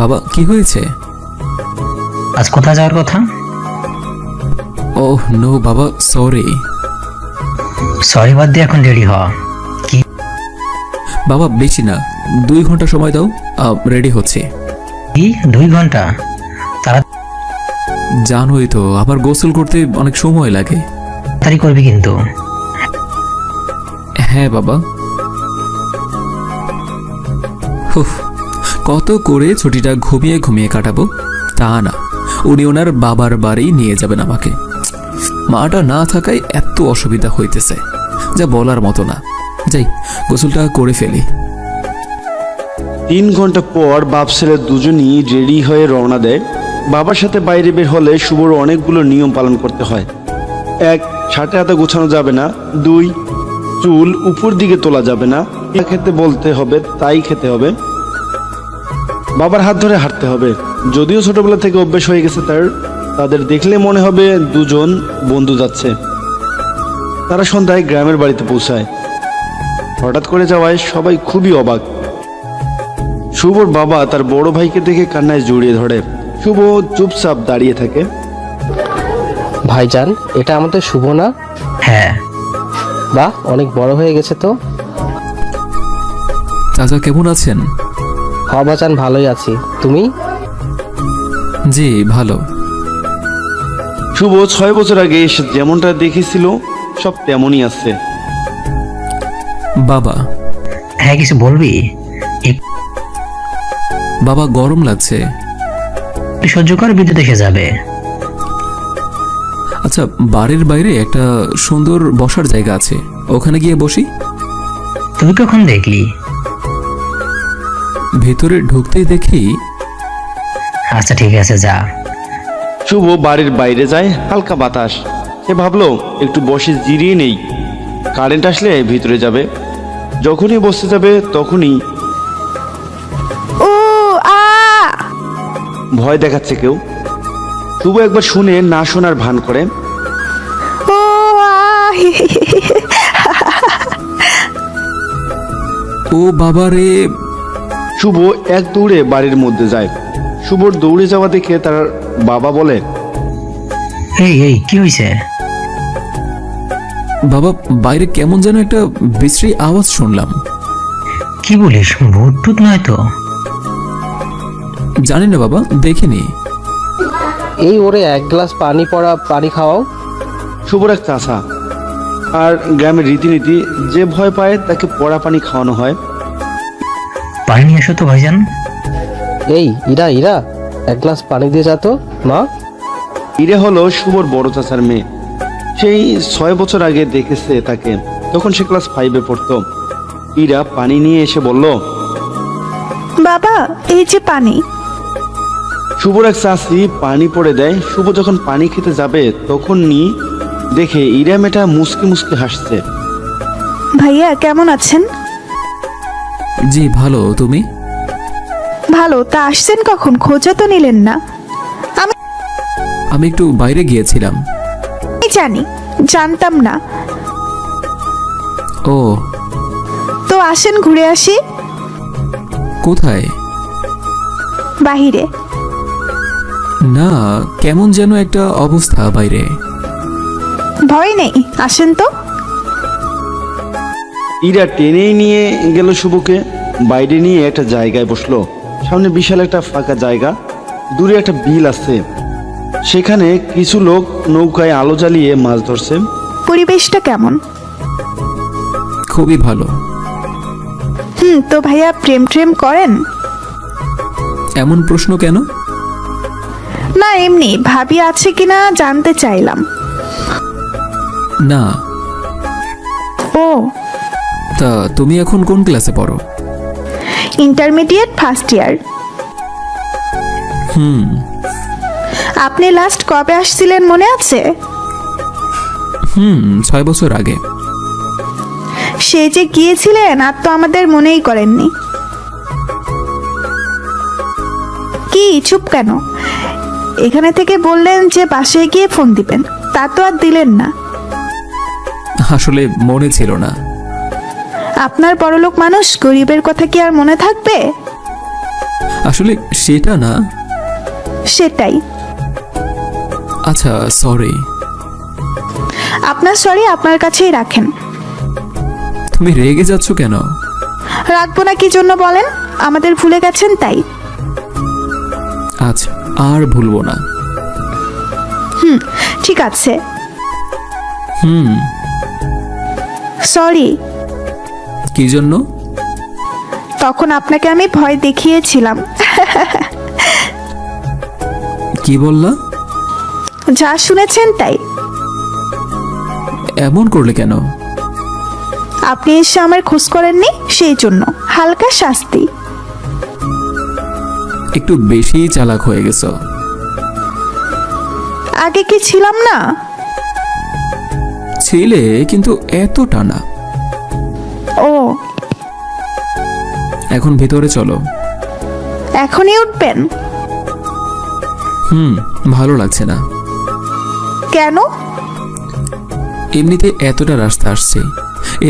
বাবা কি হয়েছে? আজ কোথায় যাওয়ার কথা? ওহ নো বাবা, সরি। সরি বাদ দিয়ে এখন রেডি হ। কি বাবা বেশি না, 2 ঘন্টা সময় দাও, রেডি হচ্ছে। 2 ঘন্টা? জানোই তো আবার গোসল করতে অনেক সময় লাগে। তাড়াতাড়ি করবি কিন্তু। হ্যাঁ বাবা। হুফ, কত করে ছুটিটা ঘুমিয়ে ঘুমিয়ে কাটাবো, তা না, উনি ওনার বাবার বাড়ি নিয়ে যাবেন আমাকে। মাটা না থাকায় এত অসুবিধা হইতেছে, যা বলার মতো না। যাই গোসলটা করে ফেলি। 3 ঘন্টা পর বাপ ছেলে দুজনই রেডি হয়ে রওনা দেয়। বাবার সাথে বাইরে বের হলে শুভর অনেকগুলো নিয়ম পালন করতে হয়। 1, ছাটে হাতে গোছানো যাবে না। 2, চুল উপর দিকে তোলা যাবে না। খেতে বলতে হবে তাই খেতে হবে। বাবার হাত ধরে হাঁটতে হবে। যদিও ছোটবেলা থেকে অভ্যেস হয়ে গেছে তাদের দেখলে মনে হবে দুজন বন্ধু যাচ্ছে। তারা সন্ধ্যায় গ্রামের বাড়িতে পৌঁছায়। হঠাৎ করে যাওয়ায় সবাই খুবই অবাক। শুভর বাবা তার বড় ভাইকে দেখে কান্নায় জড়িয়ে ধরে। শুভ চুপচাপ দাঁড়িয়ে থাকে। ভাইজান, এটা আমাদের শুভ না? হ্যাঁ। বাহ, অনেক বড় হয়ে গেছে তো। চাচা কেমন আছেন? বাজান ভালোই আছি, তুমি? জি ভালো। শুভ 6 বছর আগে এসে যেমনটা দেখেছিল সব তেমনই আছে। বাবা। হ্যাঁ, কিছু বলবি? বাবা গরম লাগছে। একটু সহ্য কর, বিদ্যুৎ এসে যাবে। আচ্ছা, বাড়ির বাইরে একটা সুন্দর বসার জায়গা আছে, ওখানে গিয়ে বসি। তুই কখন দেখলি? ভেতরে ঢুকতেই দেখি। আচ্ছা ঠিক আছে, যা। শুভ বাড়ির বাইরে যায়, হালকা বাতাস। সে ভাবলো একটু বসে জিরিয়ে নেই, কারেন্ট আসলে ভিতরে যাবে। যখনই বসতে যাবে তখনই ও আ ভয় দেখাচ্ছে কেউ। শুভ একবার শুনে না শোনার ভান করে। ও আ ও বাবা রে! শুভ এক দৌড়ে বাড়ির মধ্যে যায়। শুভর দৌড়ে যাওয়া দেখে তার বাবা বলে, এই এই কি হয়েছে? বাবা, বাইরে কেমন যেন একটা বিশ্রী আওয়াজ শুনলাম। কি বলিস? ভূত টুত নয় তো? জানি না বাবা, দেখিনি। এই ওরে 1 গ্লাস পানি পড়া পানি খাওয়াও। শুভর এক চাষা, আর গ্রামের রীতিনীতি যে ভয় পায় তাকে পড়া পানি খাওয়ানো হয়। পানি নিয়ে এসো তো ভাইজান। এই ইরা ইরা, 1 গ্লাস পানি দিয়ে যা তো মা। ইরা হলো শুভর বড় চাচার মেয়ে। সেই 6 বছর আগে দেখেছে তাকে, তখন সে ক্লাস 5-এ পড়তো। ইরা পানি নিয়ে এসে বলল, বাবা, এই যে পানি। শুভর এক চাষি পানি পড়ে দেয়। শুভ যখন পানি খেতে যাবে তখনই দেখে ইরা মেয়েটা মুসকে মুসকে হাসছে। ভাইয়া কেমন আছেন? জি ভালো, তুমি? ভালো। তা আসছেন কখন? খোঁজা তো নিলেন না। আমি একটু বাইরে গিয়েছিলাম। আমি জানি, জানতাম না। ও। তো আসেন ঘুরে আসি। কোথায়? বাহিরে। না, কেমন যেন একটা অবস্থা বাইরে। ভয় নেই, আসেন তো। ইরা টেনেই নিয়ে গেল শুভকে। বাইরে নিয়ে একটা জায়গায় বসলো। সামনে বিশাল একটা ফাঁকা জায়গা, দূরে একটা বিল আছে। সেখানে কিছু লোক নৌকায় আলো জ্বালিয়ে মাছ ধরছে। পরিবেশটা কেমন? খুবই ভালো। তো ভাইয়া প্রেম ট্রেম করেন? এমন প্রশ্ন কেন? না এমনি, ভাবি আছে কিনা জানতে চাইলাম। না। ও, তা তুমি এখন কোন ক্লাসে পড়ো? Intermediate first year. আপনি লাস্ট কবে আসছিলেন মনে আছে? 6 বছর আগে। সে যে গিয়েছিলেন আর তো আমাদের মনেই করেননি। কি চুপ কেন? এখানে থেকে বললেন যে বাসায় গিয়ে ফোন দিবেন, তা তো আর দিলেন না। আসলে মনে ছিল না। আপনার বড়লোক মানুষ, গরিবের কথা কি আর মনে থাকবে? আসলে সেটা না। সেটাই। আচ্ছা সরি। আপনার সরি আপনার কাছেই রাখেন। তুমি রেগে যাচ্ছ কেন? রাখবো না কি জন্য বলেন? আমাদের ভুলে গেছেন তাই। আচ্ছা আর ভুলবো না। ঠিক আছে। হুম। সরি। কি জন্য? তখন আপনাকে আমি ভয় দেখিয়েছিলাম। কি বললা? যা শুনেছেন তাই। এমন করলে কেন? আপনি এসে আমার খোঁজ করেননি, সেই জন্য হালকা শাস্তি। একটু বেশি চালাক হয়ে গেছো। আগে কি ছিলাম না? ছিলে, কিন্তু এতটা না। ও, এখন ভিতরে চলো। এখনই উঠবেন? ভালো লাগছে না। কেন? এমনিতে এতটা রাস্তা আসছে,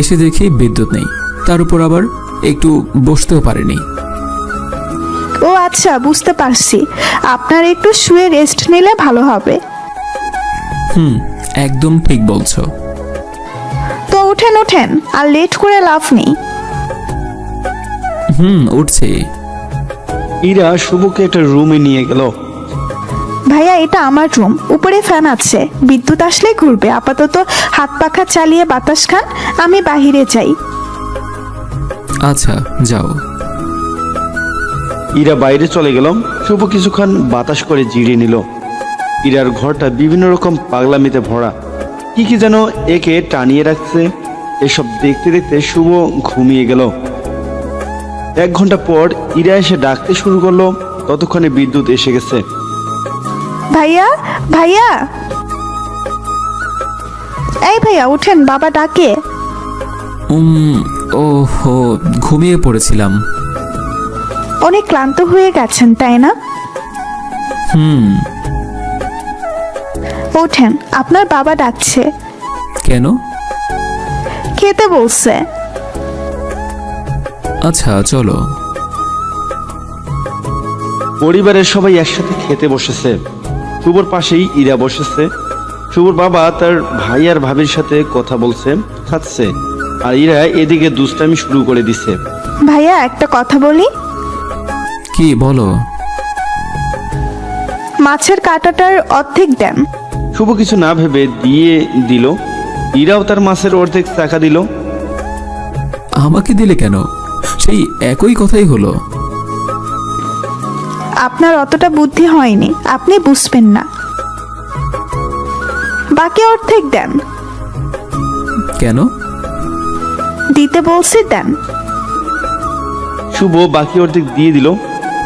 এসে দেখি বিদ্যুৎ নেই, তার উপর আবার একটু বসতেও পারিনি। ও আচ্ছা, বুঝতে পারছি। আপনার একটু শুয়ে রেস্ট নিলে ভালো হবে। একদম ঠিক বলছো। তো উঠেন উঠেন, আর লেট করে লাভ নেই। উঠছি। ইরা শুভকে একটা রুমে নিয়ে গেল। ভাইয়া, এটা আমার রুম, উপরে ফ্যান আছে, বিদ্যুৎ আসলে ঘুরবে। আপাতত হাত পাখা চালিয়ে বাতাস খান, আমি বাহিরে যাই। আচ্ছা যাও। ইরা বাইরে চলে গেল। শুভ কিছুক্ষণ বাতাস করে জিরিয়ে নিল। ইরার ঘরটা বিভিন্ন রকম পাগলামিতে ভরা, কি কি যেন একে টানিয়ে রাখছে। এসব দেখতে দেখতে শুভ ঘুমিয়ে গেল। 1 ঘন্টা পর ইরা এসে ডাকতে শুরু করলো। ততক্ষণে বিদ্যুৎ এসে গেছে। ভাইয়া, ভাইয়া, এই ভাইয়া উঠেন, বাবা ডাকে। ওহো, ঘুমিয়ে পড়েছিলাম। অনেক ক্লান্ত হয়ে গেছেন তাই না? ওঠেন, আপনার বাবা ডাকছে। কেন? খেতে বলছে। আচ্ছা চলো। পরিবারের সবাই একসাথে খেতে বসেছে। শুভর পাশেই ইরা বসেছে। শুভর বাবা তার ভাই আর ভাবির সাথে কথা বলছে, খাচ্ছে, আর ইরা এদিকে দুষ্টামি শুরু করে দিছে। ভাইয়া, একটা কথা বলি। কি বলো? মাছের কাঁটাটার অর্ধেক দেন। শুভ কিছু না ভেবে দিয়ে দিল। ইরাও তার মাছের অর্ধেক টাকা দিল। আমাকে দিলে কেন? সেই একই কথাই হলো। আপনার অতটা বুদ্ধি হয়নি, আপনি বুঝবেন না। বাকি অর্ধেক দেন। কেন? দিতে বলছি, দেন। শুভ বাকি অর্ধেক দিয়ে দিল।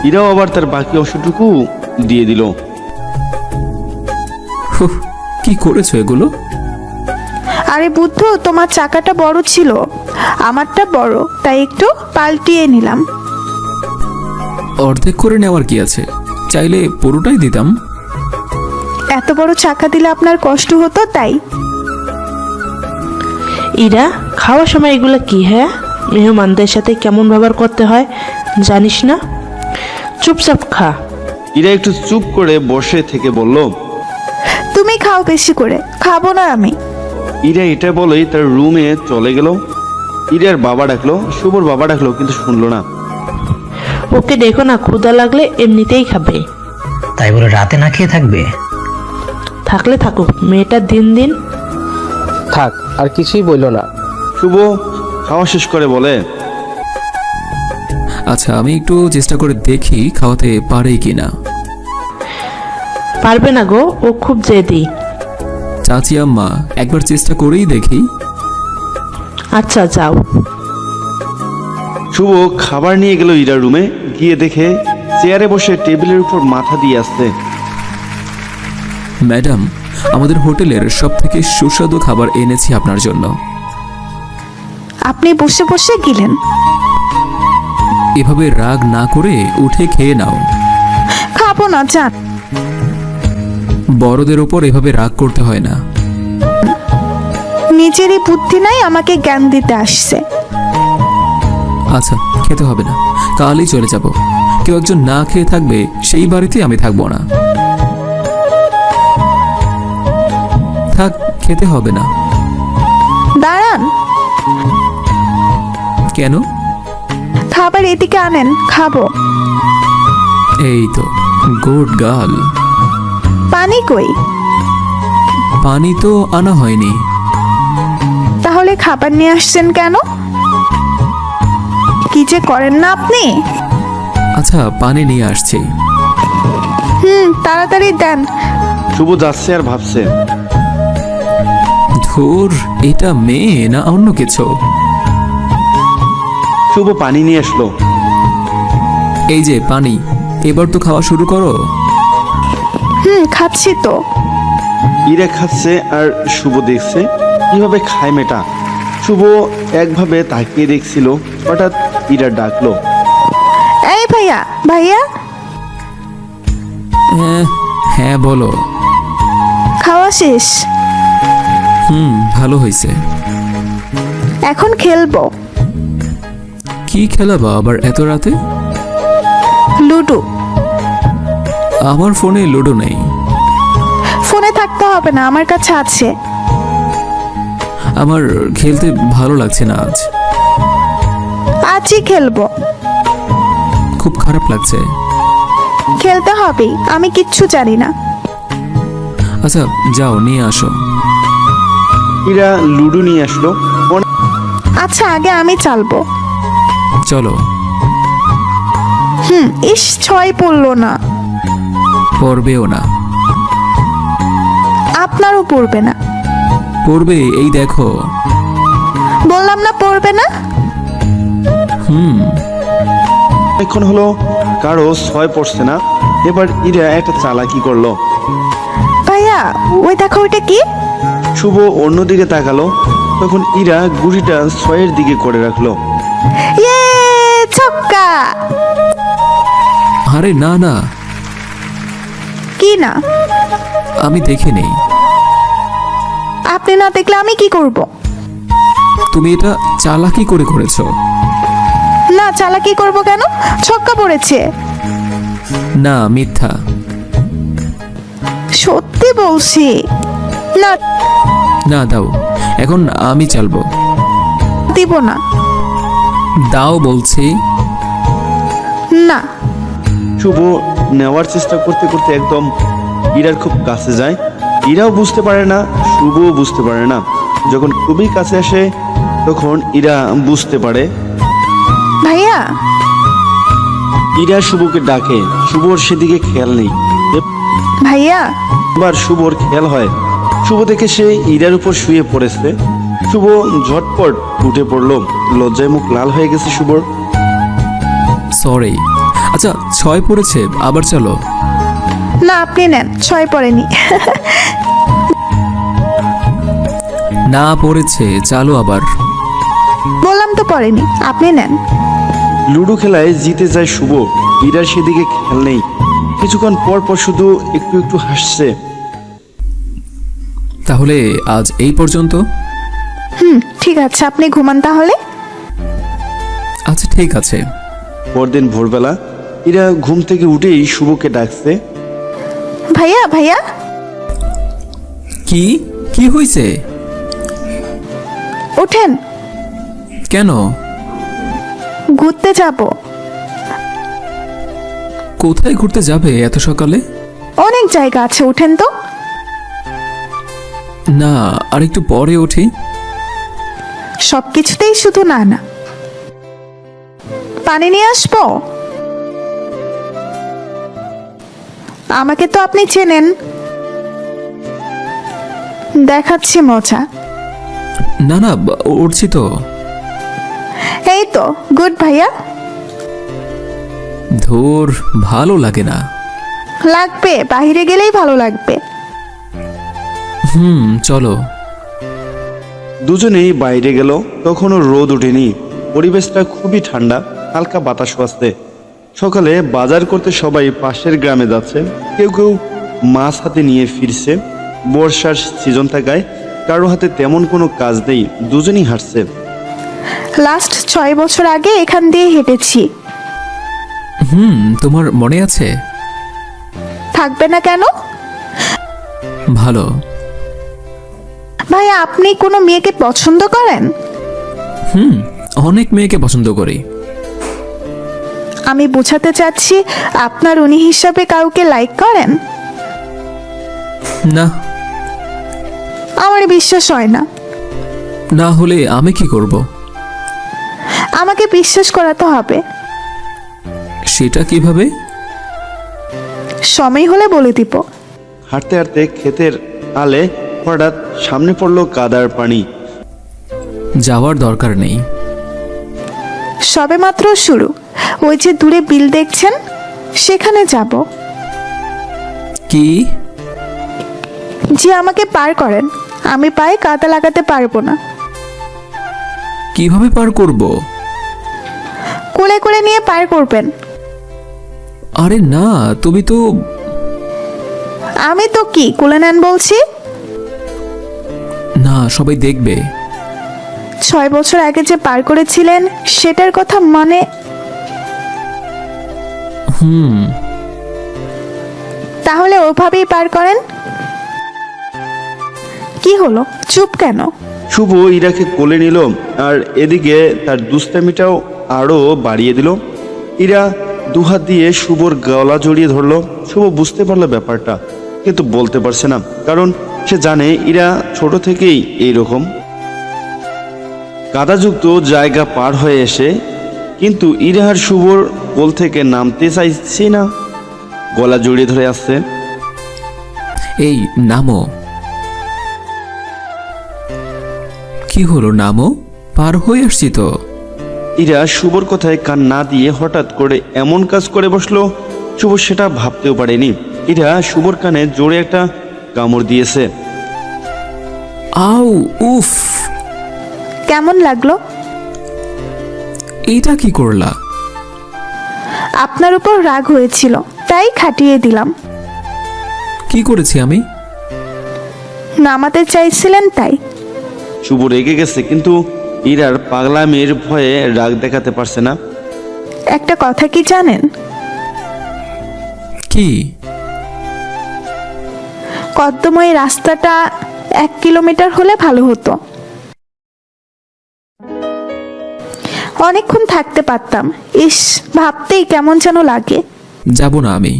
ইরাও আবার তার বাকি অংশটুকু দিয়ে দিল। হুঁ, কি করেছো এগুলো? আরে বুদ্ধু, তোমার চাকাটা বড় ছিল, আমারটা বড়, তাই একটু পাল্টিয়ে নিলাম। অর্ধেক করে নেওয়ার কি আছে? চাইলে পুরোটাই দিতাম। এত বড় চাকা দিলে আপনার কষ্ট হতো তাই। ইরা, খাওয়ার সময় এগুলো কি? হ্যাঁ, মেহমানদের সাথে কেমন ব্যবহার করতে হয় জানিস না? চুপচাপ খা। ইরা একটু চুপ করে বসে থেকে বলল, তুমি খাও বেশি করে, খাবো না আমি। ইরা এটা বলেই তার রুমে চলে গেল। ইরার বাবা ডাকলো, শুভর বাবা ডাকলো, কিন্তু শুনলো না। ওকে দেখো না, ক্ষুধা লাগলে এমনিতেই খাবে। তাই বলে রাতে না খেয়ে থাকবে? থাকলে থাকুক, মেয়েটা দিন দিন। থাক, আর কিছুই বইল না। শুভ খাওয়া শেষ করে বলে, আচ্ছা আমি একটু চেষ্টা করে দেখি খাওয়াতে পারে কিনা। পারবে না গো, ও খুব জেদি। চাচি আম্মা, একবার চেষ্টা করেই দেখি। আচ্ছা যাও। শুভ খাবার নিয়ে গেল ইরার রুমে। গিয়ে দেখে চেয়ারে বসে টেবিলের উপর মাথা দিয়ে আসছে। ম্যাডাম, আমাদের হোটেলের সব থেকে সুস্বাদু খাবার এনেছি আপনার জন্য। আপনি বসে বসে গিলেন। এভাবে রাগ না করে উঠে খেয়ে নাও। খাবো না, যান। বড়দের ওপর এভাবে রাগ করতে হয় না। নিজেরই বুদ্ধি নাই, আমাকে জ্ঞান দিতে আসছে। আচ্ছা খেতে হবে না, কালই চলে যাব। কেউ একজন না খেয়ে থাকবে, সেই বাড়িতে আমি থাকবো না। থাক, খেতে হবে না। দাঁড়ান, কেন? খাবার এদিকে আনেন, খাবো। এই তো, গুড গার্ল। পানি কই? পানি তো আনা হয়নি। তাহলে খাবার নিয়ে আসছেন কেন? কি যে করেন না আপনি। আচ্ছা, পানি নিয়ে আসছি। তাড়াতাড়ি দেন। শুভ যাচ্ছে আর ভাবছে, ধুর, এটা মেয়ে না অন্য কিছু। শুভ পানি নিয়ে আসলো। এই যে পানি, এবার তো খাওয়া শুরু করো। খাচ্ছি তো। ইরা খাচ্ছে আর শুভ দেখছে কিভাবে খায় মেয়েটা। শুভ একভাবে তাকিয়ে দেখছিল, হঠাৎ ইরা ডাকলো, এই ভাইয়া, ভাইয়া, হ্যাঁ বলো। খাওয়া শেষ, ভালো হয়েছে। এখন খেলবো। কি খেলাবা আবার এত রাতে? লুডো। আমার ফোনে লুডো নেই। ফোনে থাকতে হবে না, আমার কাছে আছে। আমার খেলতে ভালো লাগছে না আজ। আজই খেলবো। খুব খারাপ লাগছে। খেলতে হবেই, আমি কিচ্ছু জানি না। আচ্ছা যাও, নিয়ে আসো। ইরা লুডো নিয়ে আসলো। আচ্ছা, আগে আমি চালবো। চলো। ইস, 6 পড়লো না। পড়বেও না। আপনারও পড়বে না। পড়বে, এই দেখো। বললাম না পড়বে না। এখন হলো কারো 6 পড়ছে না। এবার ইরা একটা চালাকি করলো। ভাইয়া, ওই দেখো, ওইটা কি? শুভ অন্যদিকে তাকালো, তখন ইরা গুড়িটা 6-এর দিকে করে রাখলো। ইয়ে, ছক্কা। আরে না না, কি না? আমি দেখে নেই। আপনি না দেখলে আমি কি করব? তুমি এটা চালাকি করে করেছো। না, চালাকি করব কেন? ছক্কা পড়েছে। না, মিথ্যা। সত্যি বলছি। না, না, দাও, এখন আমি চালবো। দিব না। দাও বলছি। না। শুভ নেওয়ার চেষ্টা করতে করতে একদম ইরার খুব কাছে যায়। ইরাও বুঝতে পারে না, শুভও বুঝতে পারে না। যখন খুবই কাছে আসে তখন ইরা বুঝতে পারে। ভাইয়া, ইরা শুভকে ডাকে, শুভর সেদিকে খেয়াল নেই। ভাইয়া, এবার শুভর খেয়াল হয়, শুভ দেখে সে ইরার উপর শুয়ে পড়েছে। শুভ ঝটপট উঠে পড়লো, লজ্জায় মুখ লাল হয়ে গেছে শুভর। সরি। আচ্ছা, 6 পড়েছে, আবার চলো। না, আপনি নেন। 6 পড়েনি। না, পড়েছে, চালো আবার। বললাম তো পড়েনি, আপনি নেন। লুডো খেলায় জিতে যায় শুভ, ইরার সেদিকে খেয়াল নেই। কিছুক্ষণ পর পর শুধু একটু একটু হাসছে। তাহলে আজ এই পর্যন্ত। ঠিক আছে, আপনি ঘুমান তাহলে। আচ্ছা ঠিক আছে। পরদিন ভোরবেলা ইরা ঘুম থেকে উঠেই শুভকে ডাকছে। ভাইয়া, ভাইয়া, কি কি হয়েছে? ওঠেন। কেন? ঘুরতে যাব। কোথায় ঘুরতে যাবে এত সকালে? অনেক জায়গা আছে, ওঠেন তো। না, আর একটু পরে উঠি। সবকিছুতেই শুধু না না। পানি নিয়ে আসবো? আমাকে তো আপনি চেনেন। দেখাচ্ছি মজা। না না, উঠছি তো। এই তো, গুড ভাইয়া। ধুর, ভালো লাগে না। লাগবে, বাইরে গেলেই ভালো লাগবে। চলো। দুজনেই বাইরে গেল, তখনও রোদ ওঠেনি। পরিবেশটা খুবই ঠান্ডা, হালকা বাতাস আসছে। সকালে বাজার করতে সবাই পাশের গ্রামে যাচ্ছে। কেউ কেউ মাছ হাতে নিয়ে ফিরছে। বর্ষার সিজন থাকায় কারো হাতে তেমন কোনো কাজ নেই, দুজনেই হাঁটছে। লাস্ট 6 বছর আগে এখান দিয়ে হেঁটেছি। তোমার মনে আছে? থাকবে না কেন? ভালো। ভাইয়া আপনি কোনো মেয়েকে পছন্দ করেন? অনেক মেয়েকে পছন্দ করি। আমি বোঝাতে চাচ্ছি আপনার উনি হিসাবে কাউকে লাইক করেন? না। আমার বিশ্বাস হয় না। না হলে আমি কি করব? আমাকে বিশ্বাস করাতে হবে। সেটা কিভাবে? সময় হলে বলে দিব। হাঁটতে হাঁটতে ক্ষেতের আলে হঠাৎ সামনে পড়লো কাদার পানি। যাওয়ার দরকার নেই। সবেমাত্র শুরু। ওই যে দূরে বিল দেখছেন, সেখানে যাব। কি? যে আমাকে পার করেন, আমি পায়ে কাদা লাগাতে পারবো না। কিভাবে পার করব? কোলে করে নিয়ে পার করবেন। আরে না, তুমি তো। আমি তো কি কোলে নেন বলছি? না, সবাই দেখবে। 6 বছর আগে যে পার করেছিলেন সেটার কথা মানে? তাহলে ওভাবেই পার করেন। কি হলো, চুপ কেন? শুভ ইরাকে কোলে নিল আর এদিকে তার দুষ্টামিটাও আরো বাড়িয়ে দিল। ইরা দুহাত দিয়ে শুভর গলা জড়িয়ে ধরলো। শুভ বুঝতে পারলো ব্যাপারটা, কিন্তু বলতে পারছে না, কারণ সে জানে ইরা ছোট থেকেই এইরকম। কাদাযুক্ত জায়গা পার হয়ে এসে কিন্তু ইরা আর শুভর কোল থেকে নামতে চাইছে না, গলা জড়িয়ে ধরে আসছে। এই নামো। কি হলো, নামো। পার হয়ে আসছি তো। ইরা শুভর কথায় কান না দিয়ে হঠাৎ করে এমন কাজ করে বসলো, শুভ সেটা ভাবতেও পারেনি। ইরা শুভর কানে জোরে একটা কামড় দিয়েছে। আউ, উফ। কেমন লাগলো? এইটা কি করলা? আপনার উপর রাগ হয়েছিল, তাই খাটিয়ে দিলাম। কি করেছি আমি? নামাতে চাইছিলেন তাই। শুভ রেগে গেছে, কিন্তু ইরার পাগলামির ভয়ে রাগ দেখাতে পারছে না। একটা কথা কি জানেন? কি? কদ্দময় রাস্তাটা 1 কিলোমিটার হলে ভালো হতো। অনেকক্ষণ থাকতে পারতাম। ইস, ভাবতেই কেমন যেন লাগে। যাব না আমি।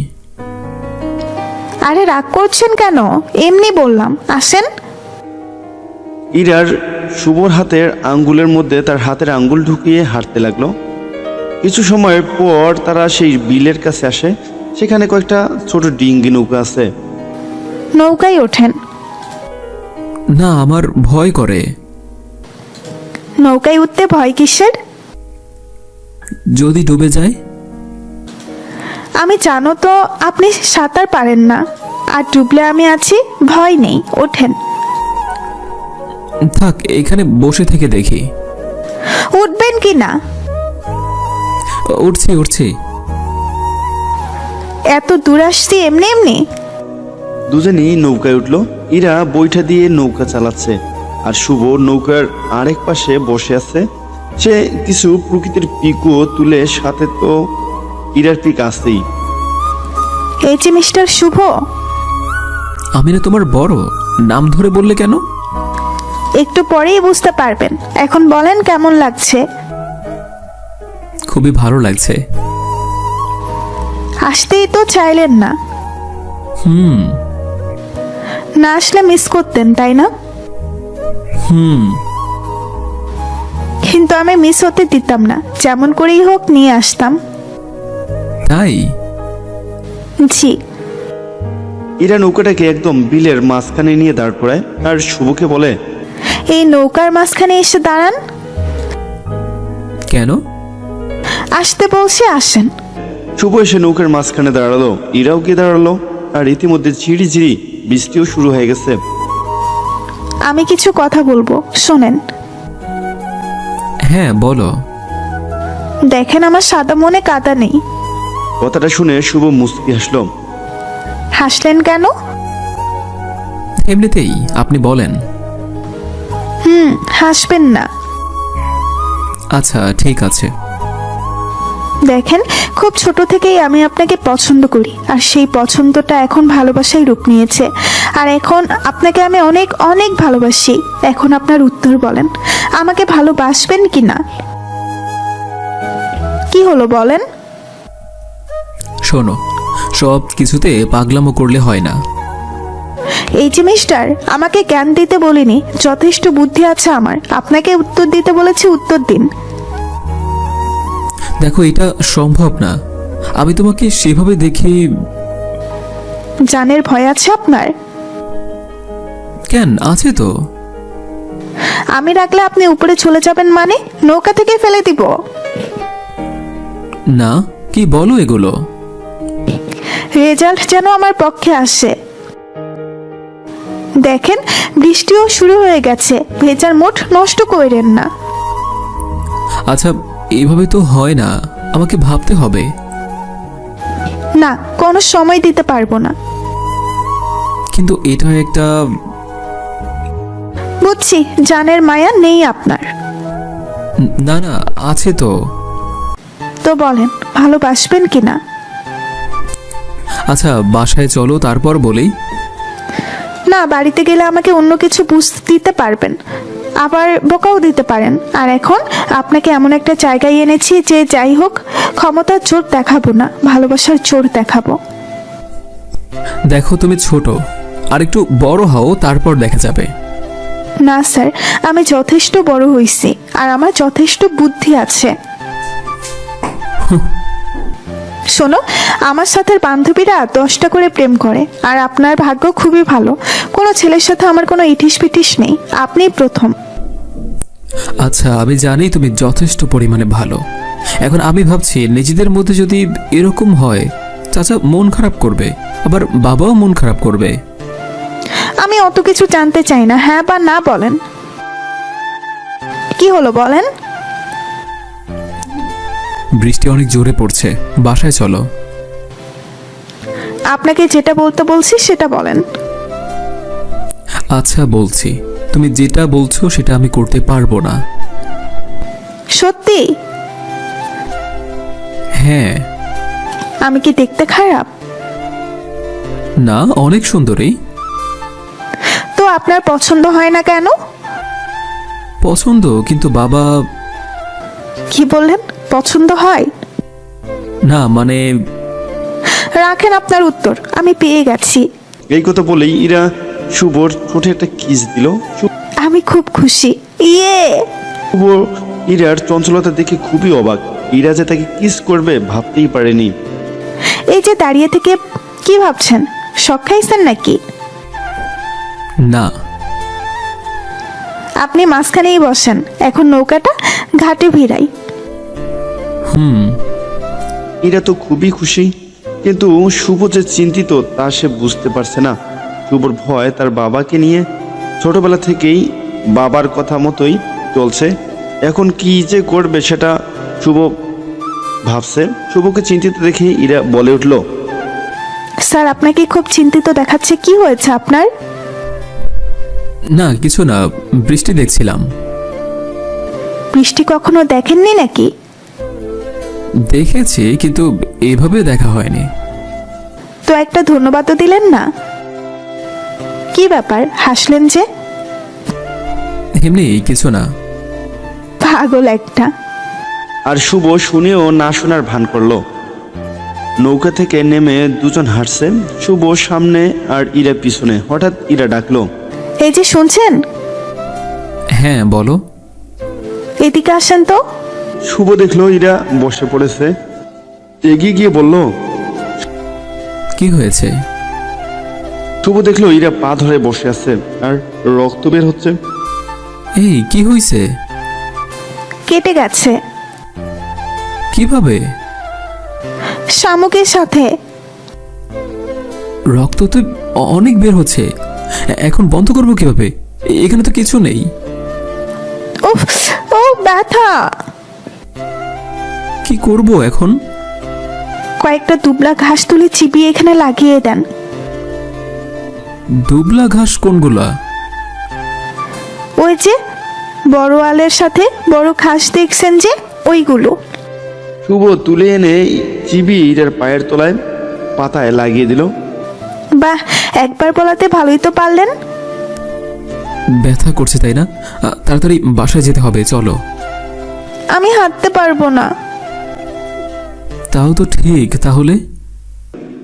আরে রাগ করছেন কেন? এমনি বললাম, আসেন। ইরার শুভর হাতের আঙ্গুলের মধ্যে তার হাতের আঙ্গুল ঢুকিয়ে হাঁটতে লাগলো। কিছু সময় পর তারা সেই বিলের কাছে আসে। সেখানে কয়েকটা ছোট ডিঙ্গি নৌকা আছে। নৌকায় ওঠেন। না, আমার ভয় করে। নৌকায় উঠতে ভয় কিসের? যদি ডুবে যায়? আমি জানো তো আপনি সাঁতার পারেন না, আর ডুবলে আমি আছি, ভয় নেই, ওঠেন। থাক, এখানে বসে থেকে দেখি। উঠবেন কি না? উঠছি উঠছি। এত দূর আসছি এমনি এমনি? দুজনেই নৌকায় উঠলো। ইরা বৈঠা দিয়ে নৌকা চালাচ্ছে আর শুভ নৌকার আরেক পাশে বসে আছে। সে কিছু প্রকৃতির পিকও তুলে, সাথে তো ইরার পিক আসতেই। এই যে মিস্টার শুভ। আমি না তোমার বড়, নাম ধরে বললে কেন? একটু পরেই বুঝতে পারবেন। এখন বলেন কেমন লাগছে? খুবই ভালো লাগছে। আসতেই তো চাইলেন না। না আসলে মিস করতেন, তাই না? কিন্তু আমি মিস হতে দিতাম না, যেমন করেই হোক নিয়ে আসতাম। তাই? জি। ইরা নৌকাটাকে একদম বিলের মাঝখানে নিয়ে দাঁড় করায় আর শুভকে বলে, এই নৌকার মাঝখানে এসে দাঁড়ান। কেন? আসতে বলছি, আসেন। শুভ এসে নৌকার মাঝখানে দাঁড়ালো। ইরাও গিয়ে দাঁড়ালো। আর ইতিমধ্যে ঝিরি ঝিরি বৃষ্টিও শুরু হয়ে গেছে। আমি কিছু কথা বলবো, শোনেন। হ্যাঁ, বলো। দেখেন আমার সাদা মনে কাদা নেই। কথাটা শুনে শুভ মুচকি হাসলো। হাসলেন কেন? এমনিতেই, আপনি বলেন। হাসবেন না। আচ্ছা, ঠিক আছে। দেখেন, খুব ছোট থেকেই আমি আপনাকে পছন্দ করি, আর সেই পছন্দটা এখন ভালোবাসায় রূপ নিয়েছে। আর এখন আপনাকে আমি অনেক অনেক ভালোবাসি। এখন আপনার উত্তর বলেন, আমাকে ভালোবাসবেন কি না? কি হলো বলেন? শোনো, সব কিছুতে পাগলামো করলে হয় না। এই যে মিস্টার, আমাকে জ্ঞান দিতে বলিনি, যথেষ্ট বুদ্ধি আছে আমার। আপনাকে উত্তর দিতে বলেছি, উত্তর দিন। দেখো, এটা সম্ভব না। আমি তোমাকে সেভাবে দেখি। জানের ভয় আছে আপনার? কেন, আছে তো। আমি রাখলে আপনি উপরে চলে যাবেন মানে? নৌকা থেকে ফেলে দিব? না, কি বলো এগুলো? রেজাল্ট যেন আমার পক্ষে আসে। দেখেন, বৃষ্টিও শুরু হয়ে গেছে, ভেজার মুড নষ্ট করেন না। আচ্ছা, এভাবে তো হয় না, আমাকে ভাবতে হবে। না, কোনো সময় দিতে পারবো না। কিন্তু এটা একটা। বুঝছি, জানের মায়া নেই আপনার। না না, আছে তো। তো বলেন, ভালোবাসবেন কিনা? আচ্ছা, বাসায় চলো, তারপর বলি। না, বাড়িতে গেলে আমাকে অন্য কিছু বুঝতে দিতে পারবেন, আবার বকাও দিতে পারেন। আর এখন আপনাকে এমন একটা জায়গায় এনেছি যে যাই হোক, ক্ষমতার জোর দেখাবো না, ভালোবাসার জোর দেখাবো। দেখো, তুমি ছোট, আর একটু বড় হও, তারপর দেখা যাবে। না স্যার, আমি যথেষ্ট বড় হইছি, আর আমার যথেষ্ট বুদ্ধি আছে। শোনো, আমার সাথে বান্ধবীরা 10টা করে প্রেম করে, আর আপনার ভাগ্য খুবই ভালো, কোনো ছেলের সাথে আমার কোনো ইটিস পিটিস নেই, আপনিই প্রথম। আচ্ছা, আমি জানি তুমি যথেষ্ট পরিমাণে ভালো। এখন আমি ভাবছি, নিজেদের মধ্যে যদি এরকম হয়, চাচা মন খারাপ করবে, আবার বাবাও মন খারাপ করবে। আমি অত কিছু জানতে চাই না, হ্যাঁ বা না বলেন। কি হলো বলেন? বৃষ্টি অনেক জোরে পড়ছে, বাসায় চলো। আপনাকে যেটা বলতে বলছি সেটা বলেন। আচ্ছা, বলছি, তুমি যেটা বলছো সেটা আমি করতে পারবো না। সত্যি? হ্যাঁ। আমি কি দেখতে খারাপ? না, অনেক সুন্দরী। তো আপনার পছন্দ হয় না কেন? পছন্দ, কিন্তু বাবা। কি বললেন? পছন্দ হয় না মানে। রাখেন আপনার উত্তর, আমি পেয়ে গেছি। এই কথা বলেই ইরা শুভর ঠোঁটে একটা কিস দিল। আমি খুব খুশি। ইয়ে! শুভ ইরার চঞ্চলতা দেখে খুবই অবাক। ইরা যে তাকে কিস করবে ভাবতেই পারেনি। এই যে দাঁড়িয়ে থেকে কি ভাবছেন? শখ খাইছেন নাকি? না। আপনি মাঝখানেই বসেন, এখন নৌকাটা ঘাটে ভিড়াই। ইরা তো খুবই খুশি, কিন্তু শুভ যে চিন্তিত তা সে বুঝতে পারছে না। শুভর ভয় তার বাবাকে নিয়ে, ছোটবেলা থেকেই বাবার কথা মতোই চলছে। এখন কি যে করবে সেটা শুভ ভাবছে। শুভকে চিন্তিত দেখে ইরা বলে উঠল, স্যার, আপনাকে খুব চিন্তিত দেখাচ্ছে, কি হয়েছে আপনার? না, কিছু না, বৃষ্টি দেখছিলাম। বৃষ্টি কখনো দেখেননি নাকি? দেখেছি, কিন্তু এভাবে দেখা হয়নি। তো একটা ধন্যবাদও দিলেন না? কি ব্যাপার, হাসলেন যে? এমনি কিছু না। পাগল একটা। আর শুভ শুনেও না শোনার ভান করলো। নৌকা থেকে নেমে দুজন হাঁটছে, শুভ সামনে আর ইরা পিছনে। হঠাৎ ইরা ডাকলো, এই যে শুনছেন, হ্যাঁ বলো। এদিকে আসেন তো। শুভ দেখলো ইরা বসে পড়েছে, এগিয়ে গিয়ে বলল, কি হয়েছে? শুভ দেখলো ইরা পা ধরে বসে আছে আর রক্ত বের হচ্ছে। এই, কি হয়েছে? কেটে গেছে। কিভাবে? শামুকের সাথে। রক্ত তো অনেক বের হচ্ছে, এখন বন্ধ করবো কিভাবে? এখানে তো কিছু নেই। উফ, ও ব্যথা। কি করব এখন? কয়েকটা দুবলা ঘাস তুলে চিবিয়ে এখানে লাগিয়ে দেন। দুবলা ঘাস কোনগুলা? ওই যে বড় আলের সাথে বড় ঘাস দেখছেন যে, ওইগুলো। শুভ তুলে এনে চিবি ইরার পায়ের তলায় পাতায় লাগিয়ে দিল। বাহ, একবার বলাতে ভালোই তো পারলেন। ব্যথা করছে তাই না? তাড়াতাড়ি বাসায় যেতে হবে, চলো। আমি হাঁটতে পারবো না। তাও তো ঠিক, তাহলে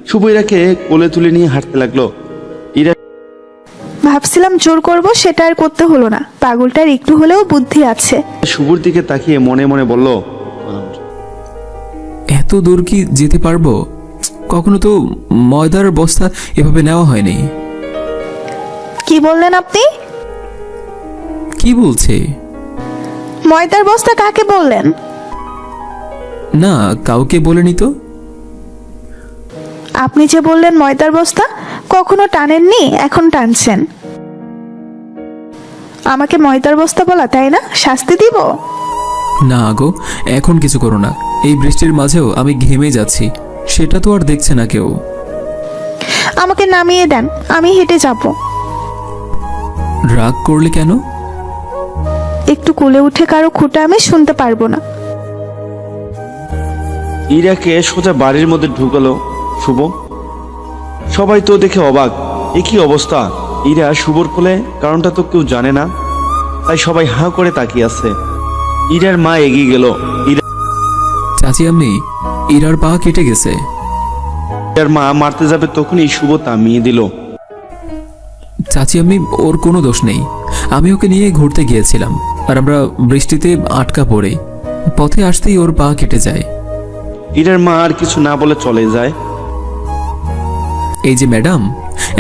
শুভ ইরাকে কোলে তুলে নিয়ে হাঁটতে লাগলো। ইরা ভাবছিলাম জোর করব, সেটা আর করতে হলো না। পাগলটার একটু হলেও বুদ্ধি আছে। শুভর দিকে তাকিয়ে মনে মনে বলল, এত দূর কি যেতে পারবো? কখনো তো ময়দার বস্তা এভাবে নেওয়া হয়নি। কি বললেন আপনি? কি বলছে? ময়দার বস্তা কাকে বললেন? না, কাউকে বলেনি তো। আপনি যে বললেন ময়দার বস্তা, কখনো টানেননি, এখন টানছেন। আমাকে ময়দার বস্তা বলা, তাই না? শাস্তি দিব? না গো, এখন কিছু করো না। এই বৃষ্টির মাঝেও আমি ঘেমে যাচ্ছি, সেটা তো আর দেখছে না কেউ। আমাকে নামিয়ে দেন, আমি হেঁটে যাব। রাগ করলে কেন? একটু কোলে উঠে কারো খুঁটা আমি শুনতে পারবো না। ইরাকে সোজা বাড়ির মধ্যে ঢুকালো শুভ। সবাই তো দেখে অবাক, এ কি অবস্থা? ইরা শুভর কোলে, কারণটা তো কেউ জানে না, তাই সবাই হাঁ করে তাকিয়ে আছে। ইরার মা এগিয়ে গেল। চাচি আম্মি, ইরার পা কেটে গেছে। ইরার মা মারতে যাবে, তখনই শুভ থামিয়ে দিল। চাচি আম্মি, ওর কোনো দোষ নেই। আমি ওকে নিয়ে ঘুরতে গিয়েছিলাম, আর আমরা বৃষ্টিতে আটকা পড়ে পথে আসতেই ওর পা কেটে যায়। ইরার মা আর কিছু না বলে চলে যায়। এই যে ম্যাডাম,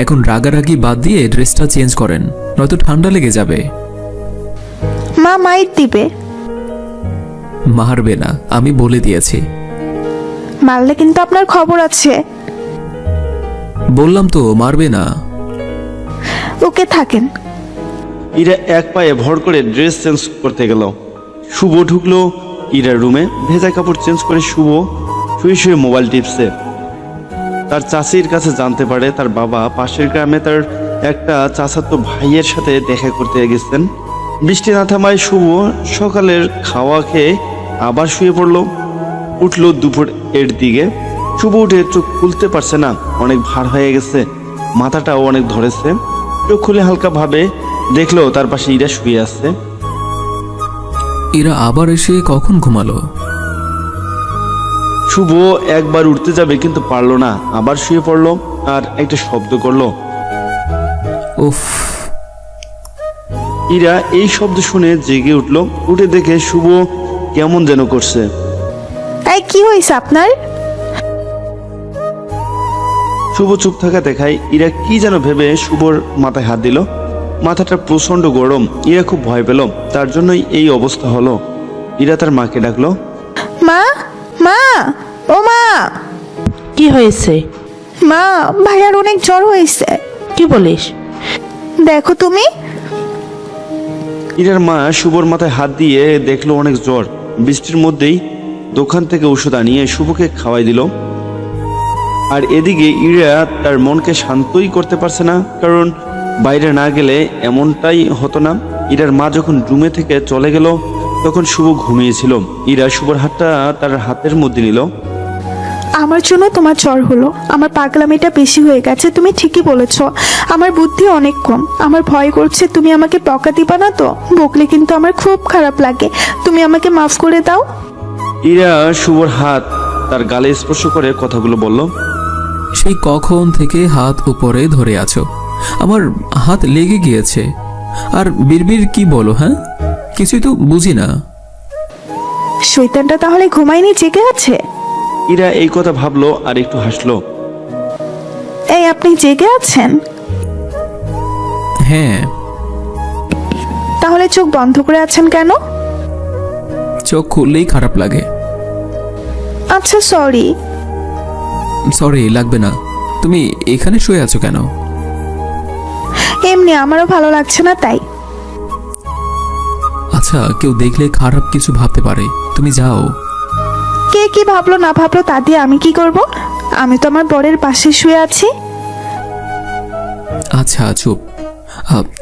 এখন রাগারাগি বাদ দিয়ে ড্রেসটা চেঞ্জ করেন, নয়তো ঠান্ডা লেগে যাবে। মা মাইর দিবে। মারবে না, আমি বলে দিয়েছি। মারলে কিন্তু আপনার খবর আছে। বললাম তো, মারবে না। ওকে, থাকেন। ইরা এক পায়ে ভর করে ড্রেস চেঞ্জ করতে গেল। শুভ ঢুকলো ইরার রুমে। ভেজা কাপড় চেঞ্জ করে শুভ শুয়ে শুয়ে মোবাইল টিপছে। তার চাচির কাছে জানতে পারে তার বাবা পাশের গ্রামে তার একটা চাচাতো ভাইয়ের সাথে দেখা করতে গেছেন। বৃষ্টি না থামায় শুভ সকালের খাওয়া খেয়ে আবার শুয়ে পড়লো। উঠলো দুপুর এর দিকে। শুভ উঠে চোখ খুলতে পারছে না, অনেক ভার হয়ে গেছে, মাথাটাও অনেক ধরেছে। চোখ খুলে হালকা ভাবে দেখলো তার পাশে ইরা শুয়ে আছে। এরা আবার এসে কখন ঘুমালো? শুভ একবার উঠতে যাবে কিন্তু পারলো না, আবার শুয়ে পড়লো আর একটা শব্দ করলো। উফ, ইরা এই শব্দ শুনে জেগে উঠলো। উঠে দেখে শুভ কেমন যেন করছে। এই কি হয়েছে আপনার? শুভ চুপ থাকা দেখায় ইরা কি যেন ভেবে শুভর মাথায় হাত দিল। মাথাটা প্রচন্ড গরম, ইরা খুব ভয় পেল, তার জন্যই এই অবস্থা হলো। ইরা তার মাকে ডাকলো। মা, মা, ও মা, কি হয়েছে? মা, ভাইয়ার অনেক জ্বর হয়েছে। কি বলিস? দেখো তুমি। ইরার মা শুভর মাথায় হাত দিয়ে দেখলো অনেক জ্বর। বৃষ্টির মধ্যেই দোকান থেকে ওষুধ আনিয়ে শুভকে খাওয়াই দিল। আর এদিকে ইরা তার মনকে শান্তই করতে পারছে না, কারণ বাইরে না গেলে এমনটাই হতো না। ইরার মা যখন রুমে থেকে চলে গেল তখন শুভ ঘুমিয়েছিল। ইরা শুভর হাতটা তার হাতের মধ্যে নিল। আমার জন্য তোমার জ্বর হলো, আমার পাগলামিটা বেশি হয়ে গেছে। তুমি ঠিকই বলেছ, আমার বুদ্ধি অনেক কম। আমার ভয় করছে তুমি আমাকে বকা দিবা না তো? বকলে কিন্তু আমার খুব খারাপ লাগে। তুমি আমাকে মাফ করে দাও। ইরা শুভর হাত তার গালে স্পর্শ করে কথাগুলো বলল। সেই কখন থেকে হাত উপরে ধরে আছো, আমার হাত লেগে গিয়েছে। আর বিড়বিড় কি বলো? হ্যাঁ, কিছুই তো বুঝি না। শৈতানটা তাহলে ঘুমায়নি, জেগে আছে? ইরা এই কথা ভাবলো আর একটু হাসলো। এই, আপনি জেগে আছেন? হ্যাঁ। তাহলে চোখ বন্ধ করে আছেন কেন? চোখ খুললেই খারাপ লাগে। আচ্ছা, সরি। সরি লাগবে না। তুমি এখানে শুয়ে আছো কেন? এমনি, আমারও ভালো লাগছে না তাই। আচ্ছা, কেউ দেখলে খারাপ কিছু ভাবতে পারে, তুমি যাও। কে কি ভাবলো না ভাবলো তা দিয়ে আমি কি করব? আমি তো আমার বরের পাশে শুয়ে আছি। আচ্ছা চুপ।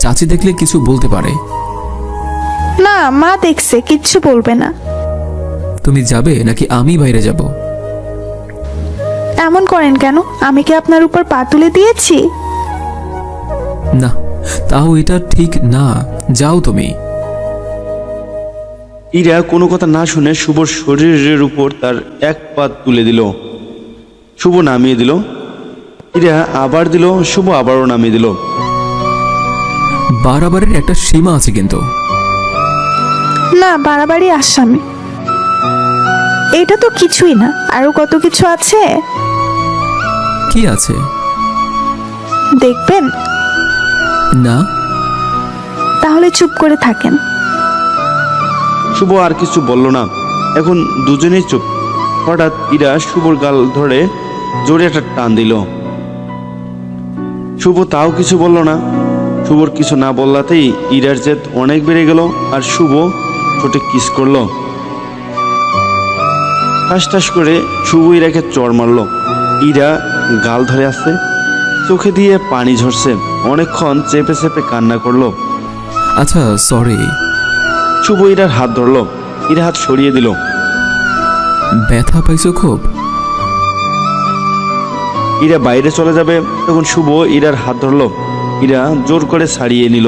চাচি দেখলে কিছু বলতে পারে। না, মা দেখছে, কিচ্ছু বলবে না। তুমি যাবে নাকি আমি বাইরে যাব? এমন করেন কেন? আমি কি আপনার উপর পা তুলে দিয়েছি? না, তাও এটা ঠিক না। যাও তুমি। ইরা কোনো কথা না শুনে শুভর শরীরের উপর তার এক পা তুলে দিল। শুভ নামিয়ে দিল। ইরা আবার দিল, শুভ আবারও নামিয়ে দিল। বাড়াবাড়ির একটা সীমা আছে কিন্তু। না, বাড়াবাড়ি আসামি। এটা তো কিছুই না, আরো কত কিছু আছে। কি আছে? দেখবেন? না। তাহলে চুপ করে থাকেন। শুভ আর কিছু বলল না। এখন দুজনেই চুপ। হঠাৎ ইরা শুভর গাল ধরে জোরে একটা টান দিল। শুভ তাও কিছু বলল না। শুভর কিছু না বললাতেই ইরার জেদ অনেক বেড়ে গেল, আর শুভ ছোটে কিস করলো। ঠাস ঠাস করে শুভ ইরাকে চড় মারল। ইরা গাল ধরে আসছে, চোখে দিয়ে পানি ঝরছে, অনেকক্ষণ চেপে চেপে কান্না করলো। আচ্ছা, সরি। শুভ ইরার হাত ধরলো। ইরা হাত সরিয়ে দিল। ব্যথা পাইছো খুব? ইরা বাইরে চলে যাবে, তখন শুভ ইরার হাত ধরলো। ইরা জোর করে ছাড়িয়ে নিল।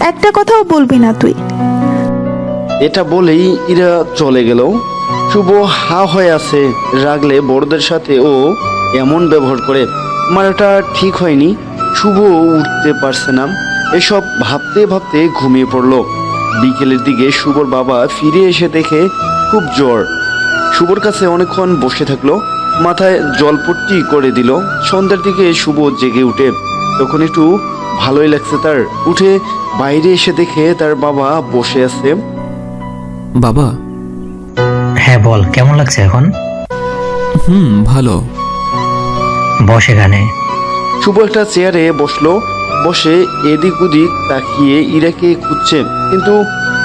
একটা কথাও বলবি না তুই। এটা বলেই ইরা চলে গেল। শুভ হা হয়ে আছে। রাগলে বড়দের সাথে ও এমন ব্যবহার করে, মারাটা ঠিক হয়নি। শুভ উঠতে পারছে না। এসব ভাবতে ভাবতে ঘুমিয়ে পড়ল। বিকেলের দিকে শুভর বাবা ফিরে এসে দেখে খুব জ্বর। শুভর কাছে অনেকক্ষণ বসে থাকলো, মাথায় জলপট্টি করে দিল। সন্ধ্যার দিকে শুভ জেগে উঠে, তখন একটু ভালোই লাগছে তার। উঠে বাইরে এসে দেখে তার বাবা বসে আছে। বাবা। হ্যাঁ বল, কেমন লাগছে এখন? ভালো। বস এখানে। শুভ একটা চেয়ারে বসলো। বসে এদিক ওদিক তাকিয়ে ইরাকে খুঁজছে, কিন্তু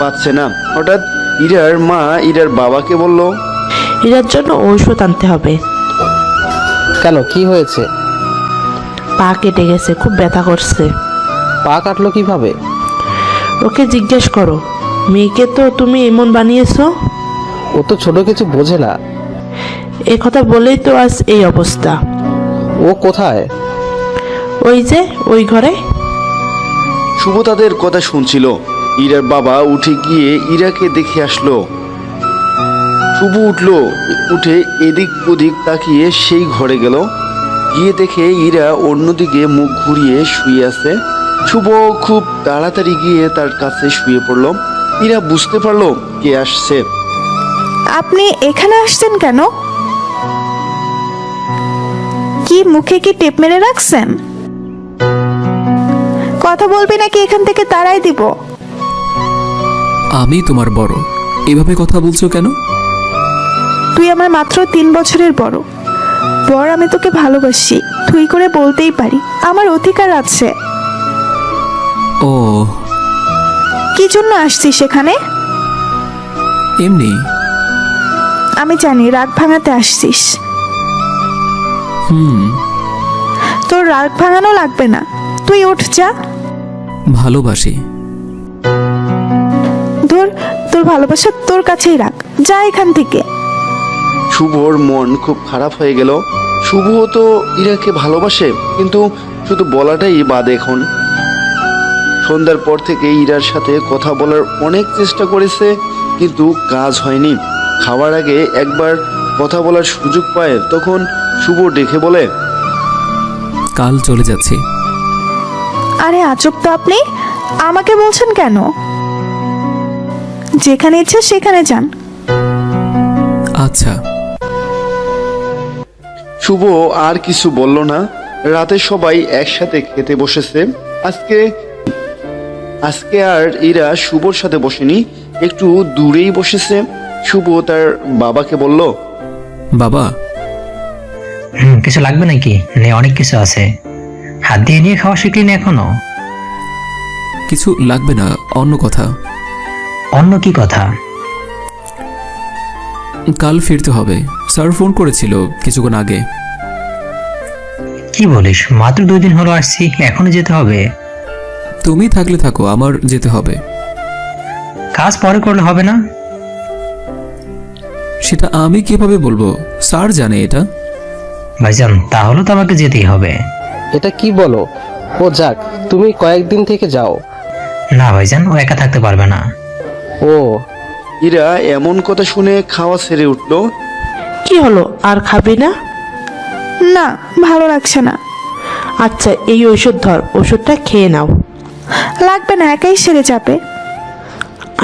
পাচ্ছে না। হঠাৎ ইরার মা ইরার বাবাকে বলল, ইরার জন্য ঔষধ আনতে হবে। কেন, কি হয়েছে? পা কেটে গেছে, খুব ব্যথা করছে। পা কাটলো কিভাবে? ওকে জিজ্ঞেস করো। মেয়েকে তো তুমি এমন বানিয়েছো। ও তো ছোট কিছু বোঝে না। এ কথা বলেই তো আজ এই অবস্থা। ও কোথায়? ওই যে ওই ঘরে। শুভ তাদের কথা শুনছিল। ইরার বাবা উঠে গিয়ে ইরাকে দেখে আসলো। শুভ উঠলো, উঠে এদিক ওদিক তাকিয়ে সেই ঘরে গেল। গিয়ে দেখে ইরা অন্যদিকে মুখ ঘুরিয়ে শুয়ে আছে। শুভ খুব তাড়াতাড়ি গিয়ে তার কাছে শুয়ে পড়ল। ইরা বুঝতে পারলো কে আসছে। আপনি এখানে আসছেন কেন? কি মুখে কি টেপ মেরে রাখছেন? কথা বলবি নাকি এখান থেকে তাড়াই দিব? আমি তোমার বড়, এভাবে কথা বলছো কেন? তুই আমার মাত্র 3 বছরের বড়। বর, আমি তোকে ভালোবাসি, তুই করে বলতেই পারি, আমার অধিকার আছে। ও, কি জন্য আসছিস এখানে? এমনি। আমি জানি রাগ ভাঙাতে আসছিস। তোর রাগ ভাঙানো লাগবে না, তুই উঠ যা। ভালোবাসি। ধর, তোর ভালোবাসা তোর কাছেই রাখ, যা এখান থেকে। শুভর মন খুব খারাপ হয়ে গেল। শুভ তো ইরাকে ভালোবাসে, কিন্তু শুধু বলাটাই বাদ এখন। সন্ধ্যার পর থেকে ইরার সাথে কথা বলার অনেক চেষ্টা করেছে, কিন্তু কাজ হয়নি। খাওয়ার আগে একবার কথা বলার সুযোগ পায়, তখন শুভ ডেকে বলে, কাল চলে যাচ্ছি। আরে আজব তো আপনি, আমাকে বলছেন কেন? যেখানে ইচ্ছে সেখানে যান। আচ্ছা। শুভ আর কিছু বলল না। রাতে সবাই একসাথে খেতে বসেছে। আজকে আর ইরা শুভর সাথে বসেনি, একটু দূরেই বসেছে। শুভ তার বাবাকে বলল, বাবা। কিছু লাগবে নাকি? নে, অনেক কিছু আছে। হাত দিয়ে নিয়ে খাওয়া শিখলি না এখনো? কিছু লাগবে না, অন্য কথা। অন্য কি কথা? কাল ফিরতে হবে, স্যার ফোন করেছিল কিছুক্ষণ আগে। কি বলিস? মাত্র 2 দিন হলো আসছি, এখনো যেতে হবে? তুমি থাকলে থাকো, আমার যেতে হবে। কাজ পরে করলে হবে না? সেটা আমি কিভাবে বলবো? স্যার জানে এটা। ভাইজান তাহলে তো আমাকে যেতেই হবে। এটা কি বলো? ও যাক, তুমি কয়েকদিন থেকে যাও। না ভাইজান, ও একা থাকতে পারবে না। ও, ইরা এমন কথা শুনে খাওয়া ছেড়ে উঠলো। কি হলো, আর খাবি না? না, ভালো লাগছে না। আচ্ছা, এই ওষুধ ধর, ওষুধটা খেয়ে নাও। লাগবে না, একাই সেরে যাবে।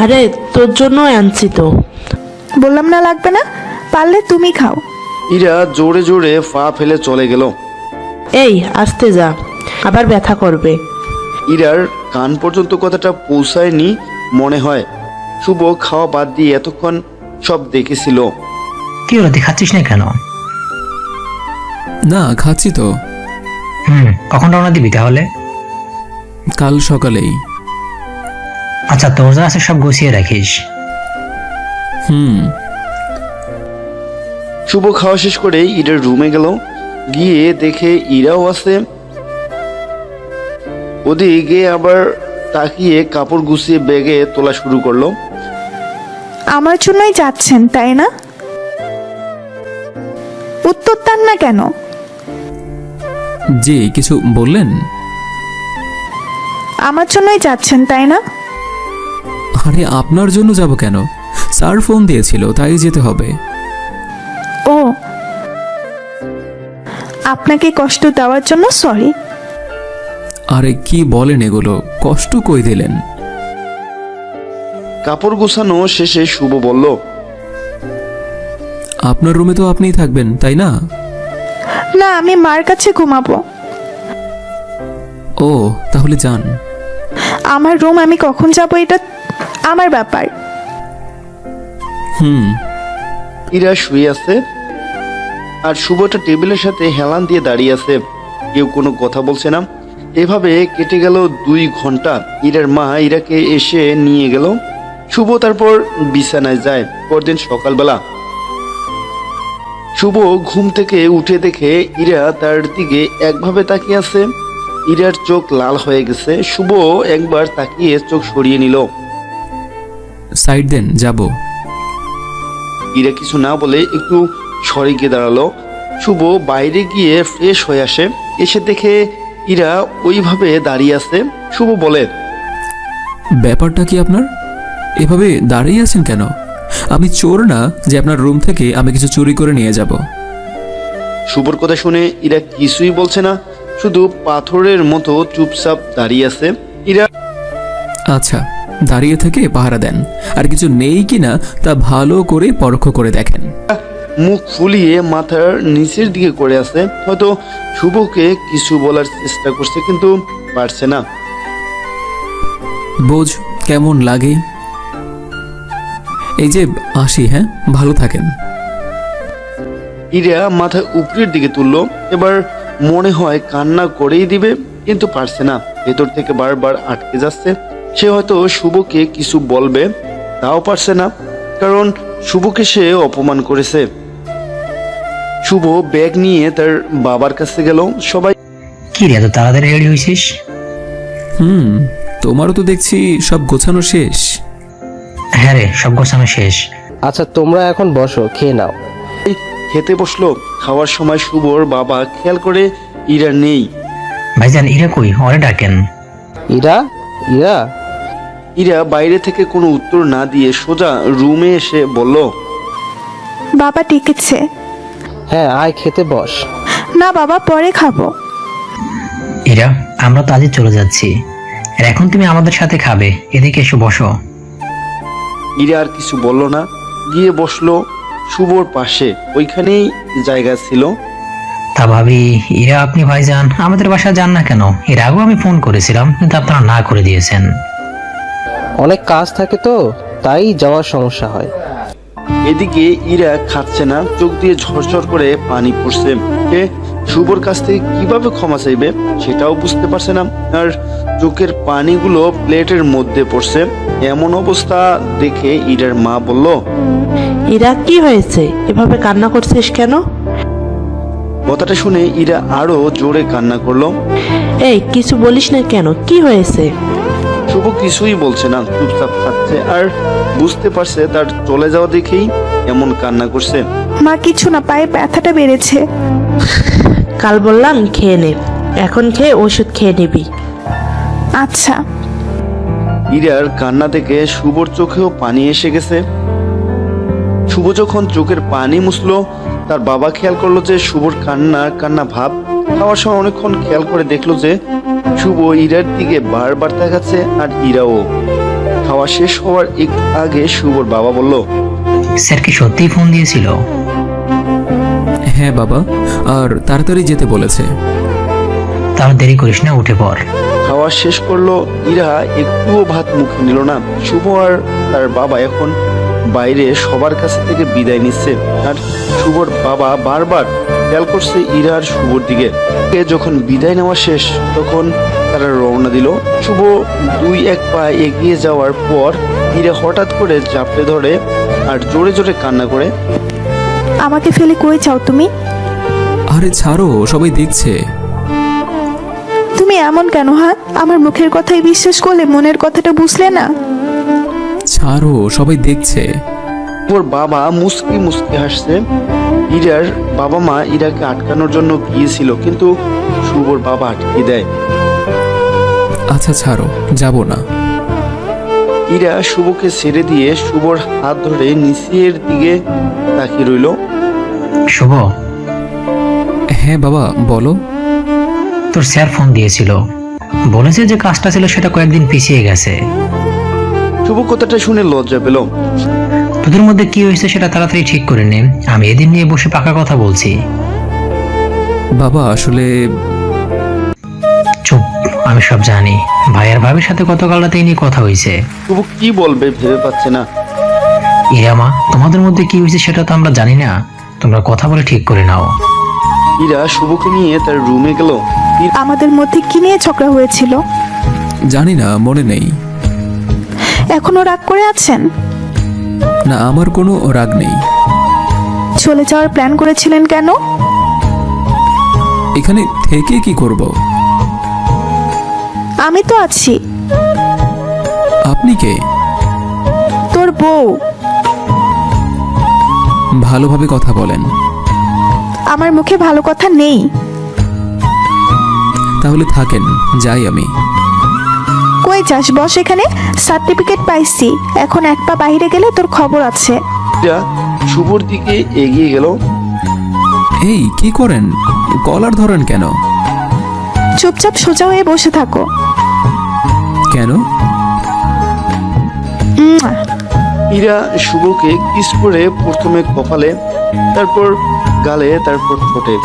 আরে তোর জন্য আনছি তো। বললাম না লাগবে না, পারলে তুমি খাও। ইরা জোরে জোরে পা ফেলে চলে গেল। এই আস্তে যা, আবার ব্যথা করবে। ইরার কান পর্যন্ত কথাটা পৌঁছায়নি মনে হয়। শুভ খাওয়া বাদ দিয়ে এতক্ষণ সব দেখেছিল। কি হলো, তুই খাচ্ছিস না কেন? না, খাচ্ছি তো। কখন রওনা দিবি তাহলে? কাল সকালেই। আচ্ছা, তোর যা আছে সব গুছিয়ে রাখিস। শুভ খাওয়া শেষ করে ইরার রুমে গেল। গিয়ে দেখে ইরাও আছে। ওদিকে আবার তাকিয়ে কাপড় গুছিয়ে ব্যাগে তোলা শুরু করলো। আমার জন্যই যাচ্ছেন তাই না? উত্তর দেন না কেন? জি, কিছু বললেন? আমার জন্যই যাচ্ছেন তাই না? আরে আপনার জন্য যাব কেন? স্যার ফোন দিয়েছিল, তাই যেতে হবে। ও, আপনাকে কষ্ট দেওয়ার জন্য সরি। আরে কি বলেন এগুলো? কষ্ট কই দিলেন? কাপড় গোছানো শেষে শুভ বলল, আপনার রুমে তো আপনিই থাকবেন, তাই না? না, আমি মার কাছে ঘুমাবো। ও, তাহলে যান। আমার রুম আমি কখন যাব এটা আমার ব্যাপার। ইরা শুয়ে আছে আর শুভটা টেবিলের সাথে হেলান দিয়ে দাঁড়িয়ে আছে। কেউ কোনো কথা বলছে না। এভাবে কেটে গেল 2 ঘন্টা। ইরার মা ইরাকে এসে নিয়ে গেল। শুভ তারপর বিছানায় যায়। পরদিন সকালবেলা শুভ ঘুম থেকে উঠে দেখে ইরা তার দিকে একভাবে তাকিয়ে আছে। ইরার চোখ লাল হয়ে গেছে। শুভ একবার তাকিয়ে চোখ সরিয়ে নিল। সাইড দেন, যাব। ইরা কিছু না বলে একটু সরে গিয়ে দাঁড়ালো। শুভ বাইরে গিয়ে ফ্রেশ হয়ে আসে। এসে দেখে ইরা ওইভাবে দাঁড়িয়ে আছে। শুভ বলে, ব্যাপারটা কি আপনার? এভাবে দাঁড়িয়ে আছেন কেন? আমি চোর না যে আপনার রুম থেকে আমি কিছু চুরি করে নিয়ে যাব। শুভর কথা শুনে ইরা কিছুই বলছে না, শুধু পাথরের মতো চুপচাপ দাঁড়িয়ে আছে। ইরা আচ্ছা, দাঁড়িয়ে থেকে পাহারা দেন, আর কিছু নেই কিনা তা ভালো করে পরখ করে দেখেন। মুখ ফুলিয়ে মাথার নিচের দিকে করে আছে। হয়তো শুভকে কিছু বলার চেষ্টা করছে কিন্তু পারছে না। বোঝ কেমন লাগে? এই যে আসি, হ্যাঁ, ভালো থাকেন। ইরা মাথা উপরের দিকে তুললো। এবার মনে হয় কান্না করেই দিবে, কিন্তু পারছে না। ভেতর থেকে বারবার আটকে যাচ্ছে। সে হয়তো শুভকে কিছু বলবে, তাও পারছে না, কারণ শুভকে সে অপমান করেছে। শুভ ব্যাগ নিয়ে তার বাবার কাছে গেল। সবাই কি রে, এত তাড়াতাড়ি রেডি হয়েছিস? তোমারও তো দেখছি সব গোছানো শেষ। হ্যাঁ রে, সব গোছানো শেষ। আচ্ছা তোমরা এখন বসো, খেয়ে নাও। খেতে বসলো। খাওয়ার সময় শুভর বাবা খেয়াল করে ইরা নেই। ভাইজান, ইরা কই? ওরে ডাকেন। ইরা, ইরা, ইরা বাইরে থেকে কোনো উত্তর না দিয়ে সোজা রুমে এসে বলল, বাবা ডেকেছে। হ্যাঁ আয় খেতে বস। না বাবা, পরে খাবো। ইরা, আমরা তো আজই চলে যাচ্ছি, আর এখন তুমি আমাদের সাথে খাবে। এদিকে এসে বসো। ইরা আর কিছু বলল না, গিয়ে বসলো শুভর পাশে। ওইখানেই জায়গা ছিল। তা ভাবি, ইরা আপনি ভাইজান আমাদের বাসায় যান না কেন? এর আগেও আমি ফোন করেছিলাম, কিন্তু আপনারা না করে দিয়েছেন। অনেক কাজ থাকে তো, তাই যাওয়ার সমস্যা হয়। এদিকে ইরা খাচ্ছে না, চোখ দিয়ে ঝরঝর করে পানি পড়ছে। সে শুভর কাছ থেকে কিভাবে ক্ষমা চাইবে সেটাও বুঝতে পারছে না। আর চোখের পানিগুলো প্লেটের মধ্যে পড়ছে। এমন অবস্থা দেখে ইরার মা বলল, ইরা কি হয়েছে, এভাবে কান্না করছিস কেন? কথাটা শুনে ইরা আরো জোরে কান্না করলো। এই কিছু বলিস না কেন, কি হয়েছে? শুভ কিছুই বলছে না, চুপচাপ খাচ্ছে। আর বুঝতে পারছে তার চলে যাওয়া দেখেই এমন কান্না করছে? মা কিছু না, পায়ে ব্যথাটা বেড়েছে। কাল বললাম খেয়ে নে, এখন খেয়ে ওষুধ খেয়ে নিবি। আচ্ছা। ইরার কান্না থেকে শুভর চোখেও পানি এসে গেছে। শুভ যখন চোখের পানি মুছলো, তার বাবা খেয়াল করলো যে শুভর কান্না ভাব। খাওয়ার সময় অনেকক্ষণ খেয়াল করে দেখলো যে শুভ ইরার দিকে বারবার তাকাচ্ছে, আর ইরাও। খাওয়া শেষ হওয়ার একটু আগে শুভর বাবা বলল, স্যার কি সত্যিই ফোন দিয়েছিল? হ্যাঁ বাবা, আর তাড়াতাড়ি যেতে বলেছে। তাহলে দেরি করিস না, উঠে পড়। খাওয়া শেষ করলো। ইরা একটুও ভাত মুখে নিল না। শুভ আর তার বাবা এখন বাইরে সবার কাছে থেকে বিদায় নিচ্ছে, আর শুভর বাবা বারবার খেয়াল করছে ইরা আর শুভর দিকে। যখন বিদায় নেওয়া শেষ, তখন তারা রওনা দিল। শুভ 2-1 পা এগিয়ে যাওয়ার পর ইরা হঠাৎ করে জাপটে ধরে আর জোরে জোরে কান্না করে। আমাকে ফেলে কই যাও তুমি? আরে ছাড়ো, সবাই দেখছে। তুমি এমন কেন? হ্যাঁ, আমার মুখের কথাই বিশ্বাস করলে, মনের কথাটা বুঝলে না? ছাড়ো, সবাই দেখছে। ওর বাবা মুস্কি মুস্কি হাসছে। ইরার বাবা মা ইরাকে আটকানোর জন্য গিয়েছিল, কিন্তু শুভর বাবা আটকে দেয়। আচ্ছা ছাড়ো, যাব না। ইরা শুভকে ছেড়ে দিয়ে শুভর হাত ধরে নিচের দিকে তাকিয়ে রইল। শুভ, হ্যাঁ বাবা বলো। তোর স্যার ফোন দিয়েছিল, বলেছে যে কাজটা ছিল সেটা কয়েকদিন পিছিয়ে গেছে। শুভ কথাটা শুনে লজ্জা পেল। তোদের মধ্যে কি হয়েছে সেটা তাড়াতাড়ি ঠিক করে নে, আমি এদিন নিয়ে বসে পাকা কথা বলছি। বাবা আসলে চুপ, আমি সব জানি। ভাই আর ভাবির সাথে গতকাল রাতে এই নিয়ে কথা হয়েছে। শুভ কি বলবে ভেবে পাচ্ছে না। ইরামা, তোমাদের মধ্যে কি হয়েছে সেটা তো আমরা জানি না, তোমরা কথা বলে ঠিক করে নাও। ইরা শুভকে নিয়ে তার রুমে গেল। আমাদের মধ্যে কি নিয়ে ঝগড়া হয়েছিল? জানি না, মনে নেই। এখনো রাগ করে আছেন? না, আমার কোনো রাগ নেই। চলে যাওয়ার প্ল্যান করেছিলেন কেন? এখানে থেকে কি করব? আমি তো আছি। আপনি কে? তোর বউ। ভালোভাবে কথা বলেন। আমার মুখে ভালো কথা নেই। তাহলে থাকেন, যাই আমি। কই যাস? বস এখানে। সার্টিফিকেট পাইছি, এখন 1 পা বাইরে গেলে তোর খবর আছে। ইরা শুভর দিকে এগিয়ে গেল। এই কি করেন? কলার ধরেন কেন? চুপচাপ সোজা হয়ে বসে থাকো। কেন? উম্মা। ইরা শুভকে কিস করে প্রথমে কপালে, তারপর গালে, তারপর ঠোঁটে।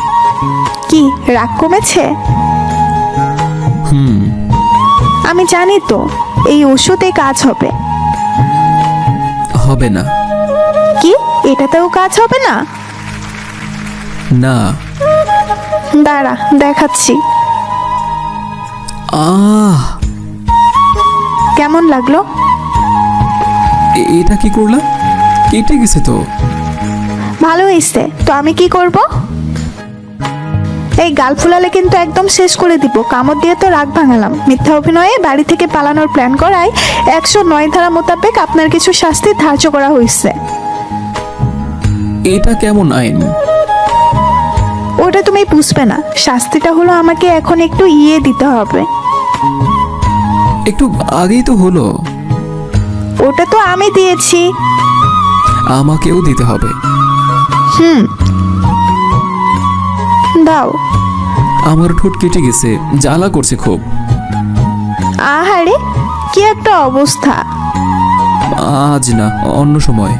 কি রাগ কমেছে? হুম। আমি জানি তো এই ওষুধে কাজ হবে। হবে না। কি এটাতেও কাজ হবে না? না। দাঁড়া, দেখাচ্ছি। কেমন লাগলো? এটা কি করলা? কেটে গেছে তো। ভালো হয়েছে তো, আমি কি করব? এই গাল ফুলালে কিন্তু একদম শেষ করে দিব। কামড় দিয়ে তো রাগ ভাঙালাম। মিথ্যা অভিনয়ে বাড়ি থেকে পালানোর প্ল্যান করায় 109 ধারা মোতাবেক আপনার কিছু শাস্তি ধার্য করা হয়েছে। এটা কেমন আইন? ওটা তুমি বুঝবে না। শাস্তিটা হলো আমাকে এখন একটু দিতে হবে। একটু আগেই তো হলো। ওটা তো আমি দিয়েছি। আমাকেও দিতে হবে। দাও। আমার ঠোঁট কেটে গেছে, জ্বালা করছে খুব। আহারে, কি একটা অবস্থা। আজ না, অন্য সময়।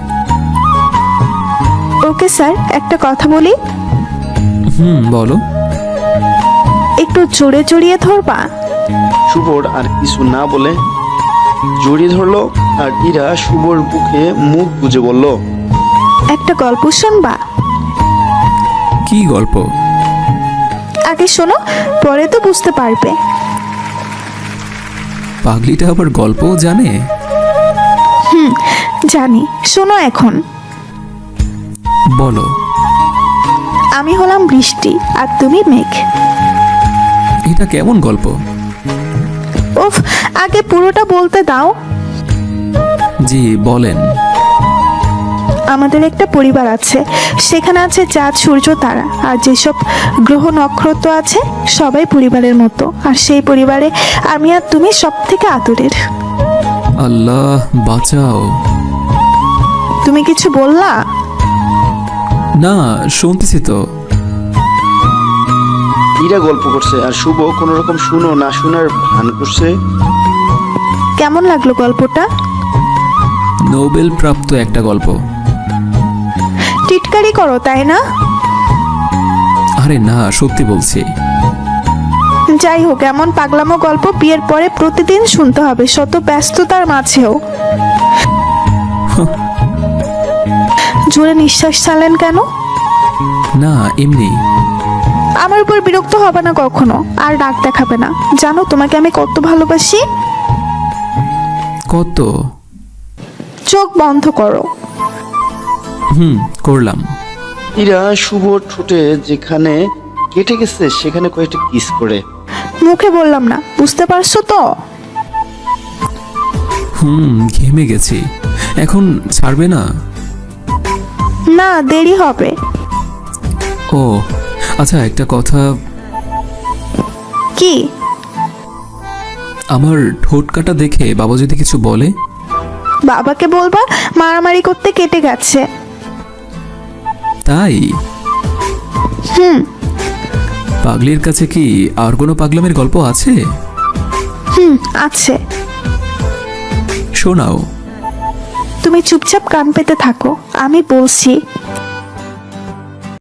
ওকে স্যার, একটা কথা বলি। বলো। একটু জোরে জড়িয়ে ধরবা? শুভর আর কিছু না বলে জড়িয়ে ধরলো, আর ইরা শুভর বুকে মুখ গুজে বলল, একটা গল্প শুনবা? কি গল্প? আগে শোনো, পরে তো বুঝতে পারবে। পাগলিটা আবার গল্প জানে? জানি, শোনো এখন। বলো। আমি হলাম বৃষ্টি আর তুমি মেঘ। এটা কেমন গল্প? উফ, আগে পুরোটা বলতে দাও। জি বলেন। আমাদের একটা পরিবার আছে, সেখানে আছে চাঁদ, সূর্য, তারা, আর যেসব গ্রহ নক্ষত্র আছে সবাই পরিবারের মতো। আর সেই পরিবারে আমি আর তুমি সব থেকে আদরের। আল্লাহ বাঁচাও। তুমি কিছু বললা? না, শুনতেছি তো। ইরা গল্প করছে আর শুভ কোনো রকম শুনো না শোনার ভান করছে। কেমন লাগলো গল্পটা? নোবেল প্রাপ্ত একটা গল্প। টিটকারি করো তাই না? আরে না, সত্যি বলছি। যাই হোক, এমন পাগলামো গল্প বিয়ের পরে প্রতিদিন শুনতে হবে, শত ব্যস্ততার মাঝেও। জোরে নিঃশ্বাস ছাড়লেন কেন? না, এমনি। আমার উপর বিরক্ত হবে না কখনো, আর রাগ দেখাবে না। জানো তোমাকে আমি কত ভালোবাসি। কত? চোখ বন্ধ করো। করলাম। ইরা শুভ ঠোঁটে যেখানে কেটে গেছে সেখানে কয়েকটা কিস করে। মুখে বললাম না, বুঝতে পারছো তো? ঘেমে গেছি। এখন ছাড়বে না? না, দেরি হবে। ও আচ্ছা, একটা কথা। কি? আমার ঠোঁট কাটা দেখে বাবা যদি কিছু বলে? বাবাকে বলবা মারামারি করতে কেটে গেছে। তাই? হুম পাগলির কাছে কি আর কোনো পাগলামের গল্প আছে? আছে। শোনাও। তুমি চুপচাপ কান পেতে থাকো, আমি বলছি।